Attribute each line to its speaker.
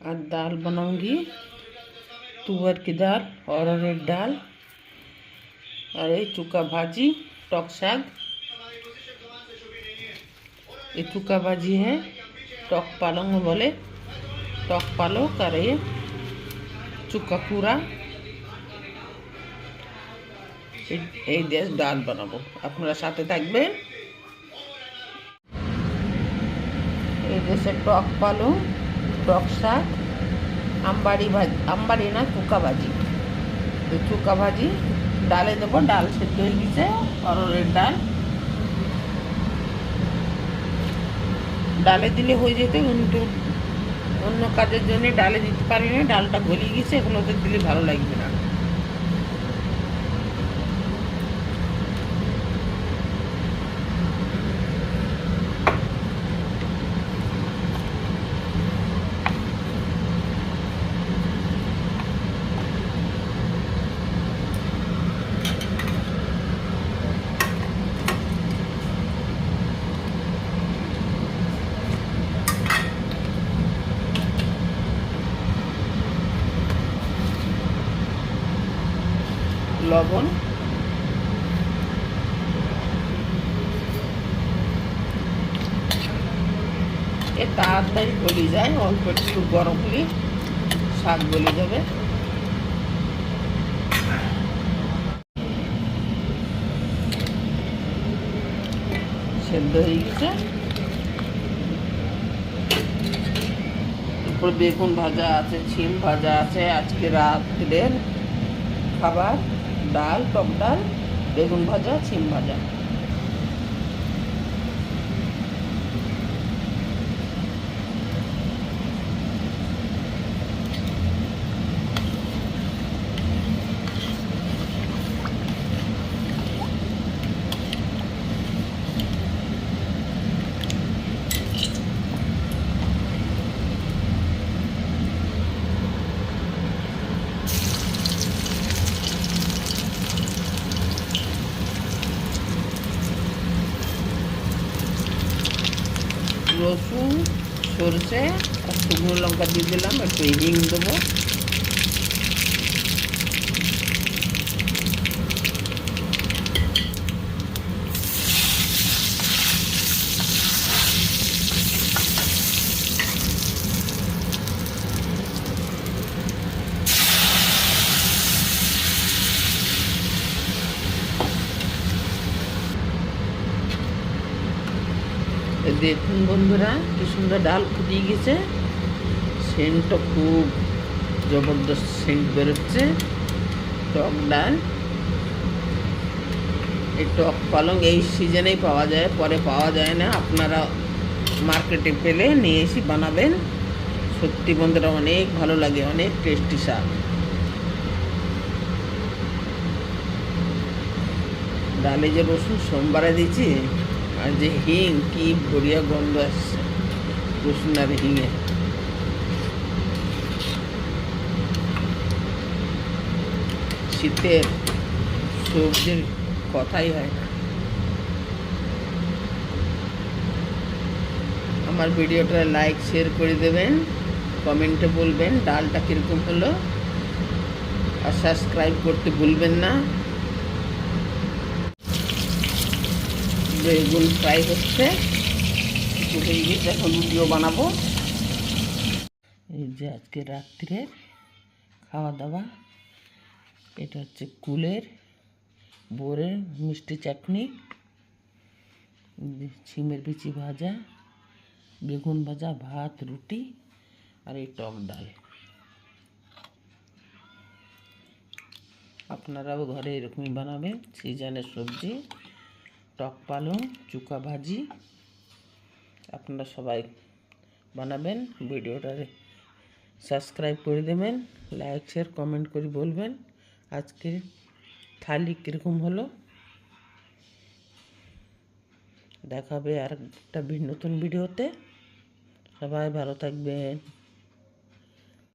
Speaker 1: आज दाल बनाऊंगी तुअर की दाल और अरहर दाल और ये चूका भाजी टक शाक। ये चूका भाजी है टक पालंग बोले टक पालक और ये चूका पूरा এই দিয়ে ডাল বানাবো। আপনারা সাথে থাকবেন। এই দেশে টক পালং টক শাক আমবাড়ি ভাজি আমবাড়ি না চুকা ভাজি এই চুকা ভাজি ডালে দেবো। ডাল সেদ্ধ হয়ে গেছে অরহরের ডাল ডালে দিলে হয়ে যেত কিন্তু অন্য কাজের জন্য ডালে দিতে পারি না। ডালটা গলিয়ে গেছে এগুলোতে দিলে ভালো লাগবে না। লবণ এ তাড়াতাড়ি গলে যায়। অল্প একটু গরম হলে শাক গলে যাবে। সেদ্ধ হয়ে গেছে। তারপর বেগুন ভাজা আছে ছিম ভাজা আছে। আজকে রাত্রের খাবার ডাল টক ডাল বেগুন ভাজা ছিম ভাজা। রসুন সরষে আর শুকনো লঙ্কা দিয়ে দিলাম। একটু হিং দেবো। দেখুন বন্ধুরা কি সুন্দর ডাল ফুটিয়ে গেছে। সেন্টটা খুব জবরদস্ত সেন্ট বেরোচ্ছে। টক ডাল এই টক পালং এই সিজনেই পাওয়া যায়, পরে পাওয়া যায় না। আপনারা মার্কেটে পেলে নিয়ে এসে বানাবেন। সত্যি বন্ধুরা অনেক ভালো লাগে, অনেক টেস্টি শাক। ডালে যে রসুন সোমবারে দিয়েছি আর যে হিং কি বড়িয়া গন্ধ আসছে রসুন আর হিঙে। শীতের সবজির কথাই হয় না। আমার ভিডিওটা লাইক শেয়ার করে দেবেন, কমেন্টে বলবেন ডালটা কীরকম হলো আর সাবস্ক্রাইব করতে ভুলবেন না। বেগুন ফ্রাই হচ্ছে এখন ভিডিও বানাবো। এই যে আজকে রাত্রের খাওয়া দাওয়া এটা হচ্ছে কুলের বোরের মিষ্টি চাটনি, ছিমের বিচি ভাজা, বেগুন ভাজা, ভাত রুটি আর এই টক ডাল। আপনারাও ঘরে এরকমই বানাবেন। সিজনের সবজি টক পালং চুকা ভাজি আপনারা সবাই বানাবেন। ভিডিওটা সাবস্ক্রাইব করে দেবেন, লাইক শেয়ার কমেন্ট করে বলবেন আজকের থালি কীরকম হলো। দেখাবে আর একটা নতুন ভিডিওতে। সবাই ভালো থাকবেন।